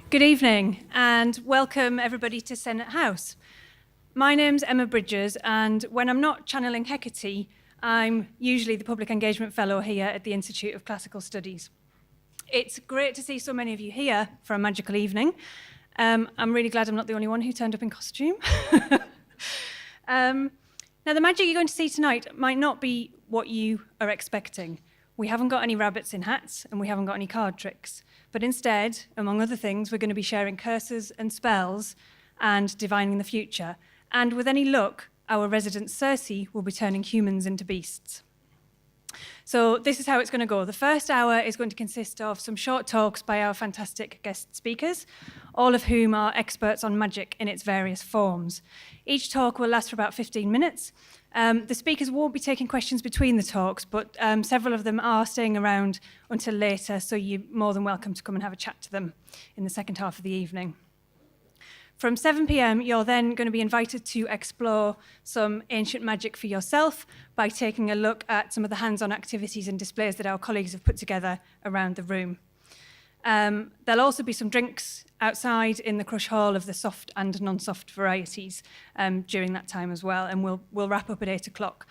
Good evening and welcome everybody to Senate House. My name's Emma Bridges and when I'm not channeling Hecate, I'm usually the Public Engagement Fellow here at the Institute of Classical Studies. It's great to see so many of you here for a magical evening. I'm really glad I'm not the only one who turned up in costume. Now the magic you're going to see tonight might not be what you are expecting. We haven't got any rabbits in hats and we haven't got any card tricks. But instead, among other things, we're going to be sharing curses and spells and divining the future. And with any luck, our resident Circe will be turning humans into beasts. So this is how it's going to go. The first hour is going to consist of some short talks by our fantastic guest speakers, all of whom are experts on magic in its various forms. Each talk will last for about 15 minutes. The speakers won't be taking questions between the talks, but several of them are staying around until later, so you're more than welcome to come and have a chat to them in the second half of the evening. From 7 p.m, you're then going to be invited to explore some ancient magic for yourself by taking a look at some of the hands-on activities and displays that our colleagues have put together around the room. There'll also be some drinks outside in the crush hall of the soft and non-soft varieties during that time as well, and we'll wrap up at 8 o'clock.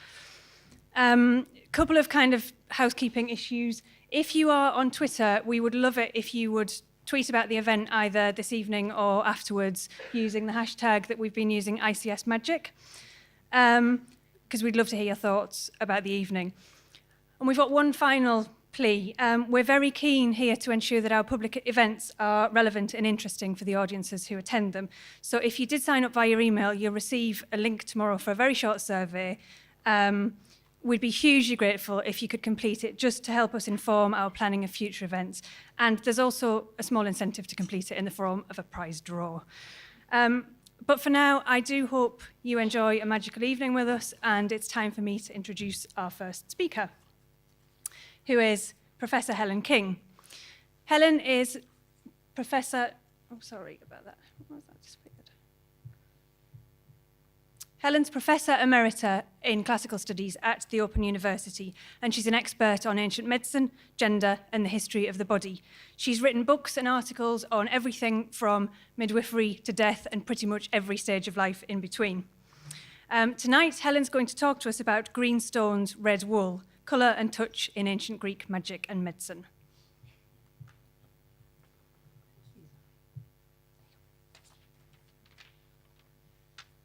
Couple of kind of housekeeping issues. If you are on Twitter, we would love it if you would tweet about the event either this evening or afterwards using the hashtag that we've been using, ICS Magic, because we'd love to hear your thoughts about the evening. And we've got one final plea. We're very keen here to ensure that our public events are relevant and interesting for the audiences who attend them. So if you did sign up via email, you'll receive a link tomorrow for a very short survey. We'd be hugely grateful if you could complete it just to help us inform our planning of future events. And there's also a small incentive to complete it in the form of a prize draw. But for now, I do hope you enjoy a magical evening with us, and it's time for me to introduce our first speaker, who is Professor Helen King. Helen is Professor, oh, sorry about that. What was that just weird? Helen's Professor Emerita in Classical Studies at the Open University, and she's an expert on ancient medicine, gender, and the history of the body. She's written books and articles on everything from midwifery to death and pretty much every stage of life in between. Tonight, Helen's going to talk to us about green stones, red wool, colour and touch in ancient Greek magic and medicine.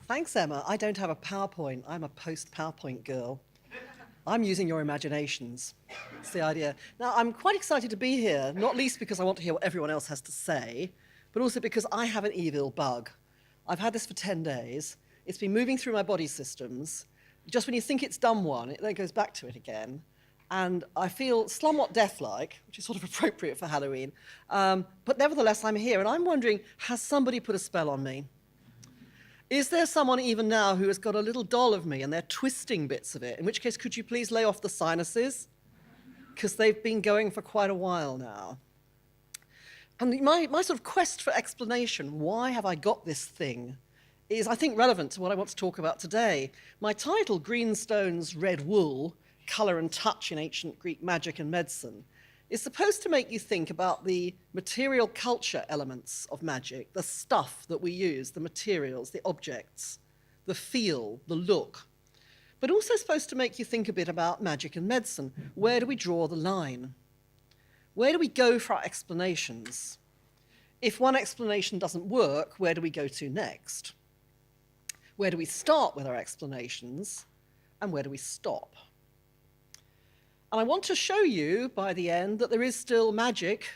Thanks, Emma. I don't have a PowerPoint. I'm a post-PowerPoint girl. I'm using your imaginations. That's the idea. Now, I'm quite excited to be here, not least because I want to hear what everyone else has to say, but also because I have an evil bug. I've had this for 10 days. It's been moving through my body systems. Just when you think it's done one, it then goes back to it again. And I feel somewhat death-like, which is sort of appropriate for Halloween. But nevertheless, I'm here, and I'm wondering, has somebody put a spell on me? Is there someone even now who has got a little doll of me and they're twisting bits of it? In which case, could you please lay off the sinuses? Because they've been going for quite a while now. And my sort of quest for explanation, why have I got this thing, is, I think, relevant to what I want to talk about today. My title, Green Stones, Red Wool, Colour and Touch in Ancient Greek Magic and Medicine, is supposed to make you think about the material culture elements of magic, the stuff that we use, the materials, the objects, the feel, the look, but also supposed to make you think a bit about magic and medicine. Where do we draw the line? Where do we go for our explanations? If one explanation doesn't work, where do we go to next? Where do we start with our explanations, and where do we stop? And I want to show you, by the end, that there is still magic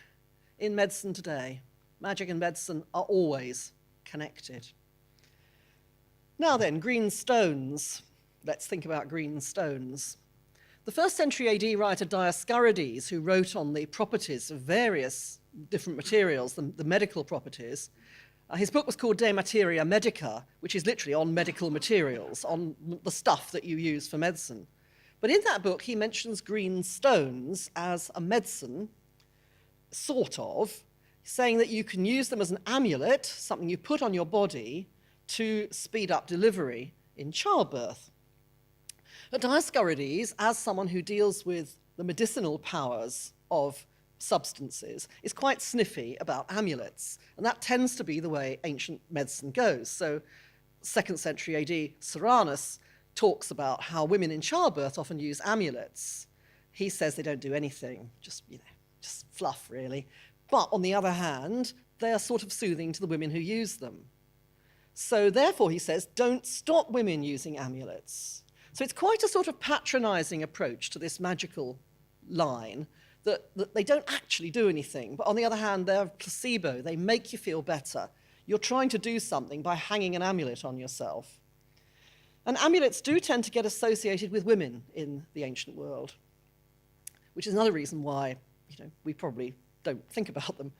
in medicine today. Magic and medicine are always connected. Now then, green stones. Let's think about green stones. The 1st century AD writer Dioscorides, who wrote on the properties of various different materials, the medical properties, his book was called De Materia Medica, which is literally on medical materials, on the stuff that you use for medicine. But in that book, he mentions green stones as a medicine, sort of, saying that you can use them as an amulet, something you put on your body, to speed up delivery in childbirth. But Dioscorides, as someone who deals with the medicinal powers of substances is quite sniffy about amulets. And that tends to be the way ancient medicine goes. So 2nd century AD, Soranus talks about how women in childbirth often use amulets. He says they don't do anything, just fluff, really. But on the other hand, they are sort of soothing to the women who use them. So therefore, he says, don't stop women using amulets. So it's quite a sort of patronizing approach to this magical line that they don't actually do anything. But on the other hand, they're placebo. They make you feel better. You're trying to do something by hanging an amulet on yourself. And amulets do tend to get associated with women in the ancient world, which is another reason why we probably don't think about them.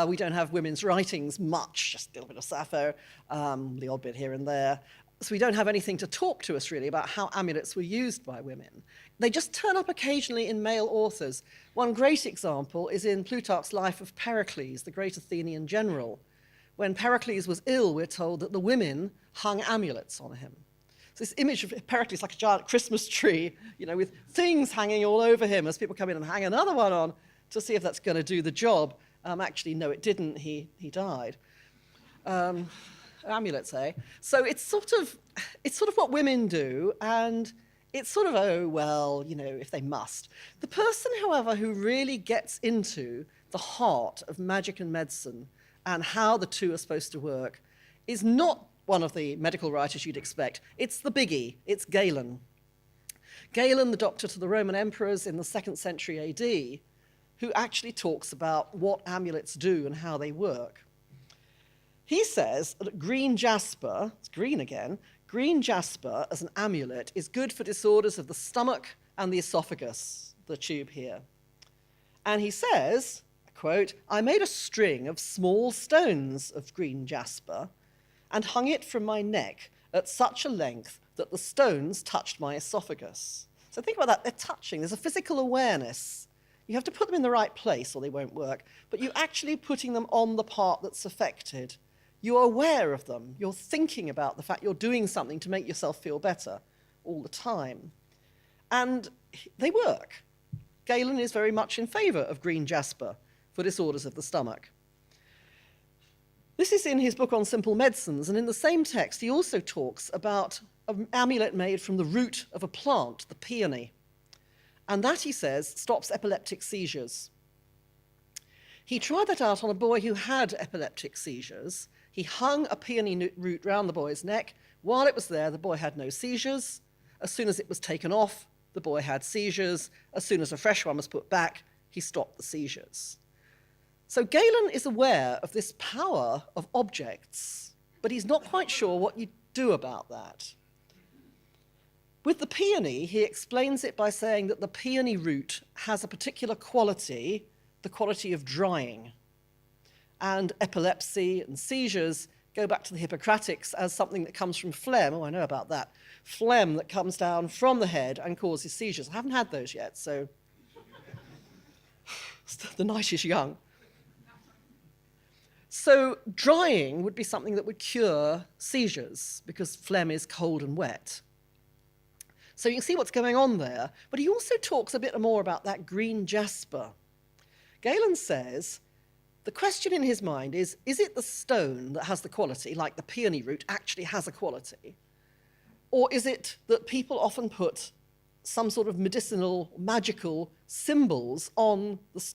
We don't have women's writings much, just a little bit of Sappho, the odd bit here and there. So we don't have anything to talk to us really about how amulets were used by women. They just turn up occasionally in male authors. One great example is in Plutarch's Life of Pericles, the great Athenian general. When Pericles was ill, we're told that the women hung amulets on him. So this image of Pericles like a giant Christmas tree, with things hanging all over him as people come in and hang another one on to see if that's going to do the job. Actually, no, it didn't. He died. Amulets, eh? So it's sort of what women do, and it's sort of, oh, well, if they must. The person, however, who really gets into the heart of magic and medicine and how the two are supposed to work is not one of the medical writers you'd expect. It's the biggie. It's Galen. Galen, the doctor to the Roman emperors in the 2nd century AD, who actually talks about what amulets do and how they work. He says that green jasper, it's green again, green jasper as an amulet is good for disorders of the stomach and the esophagus, the tube here. And he says, quote, I made a string of small stones of green jasper and hung it from my neck at such a length that the stones touched my esophagus. So think about that, they're touching, there's a physical awareness. You have to put them in the right place or they won't work, but you're actually putting them on the part that's affected. You're aware of them. You're thinking about the fact you're doing something to make yourself feel better all the time. And they work. Galen is very much in favor of green jasper for disorders of the stomach. This is in his book on simple medicines, and in the same text he also talks about an amulet made from the root of a plant, the peony. And that, he says, stops epileptic seizures. He tried that out on a boy who had epileptic seizures. He hung a peony root round the boy's neck. While it was there, the boy had no seizures. As soon as it was taken off, the boy had seizures. As soon as a fresh one was put back, he stopped the seizures. So Galen is aware of this power of objects, but he's not quite sure what you do about that. With the peony, he explains it by saying that the peony root has a particular quality, the quality of drying. And epilepsy and seizures go back to the Hippocratics as something that comes from phlegm. Oh, I know about that. Phlegm that comes down from the head and causes seizures. I haven't had those yet, so the night is young. So drying would be something that would cure seizures because phlegm is cold and wet. So you can see what's going on there. But he also talks a bit more about that green jasper. Galen says, the question in his mind is it the stone that has the quality, like the peony root actually has a quality? Or is it that people often put some sort of medicinal, magical symbols on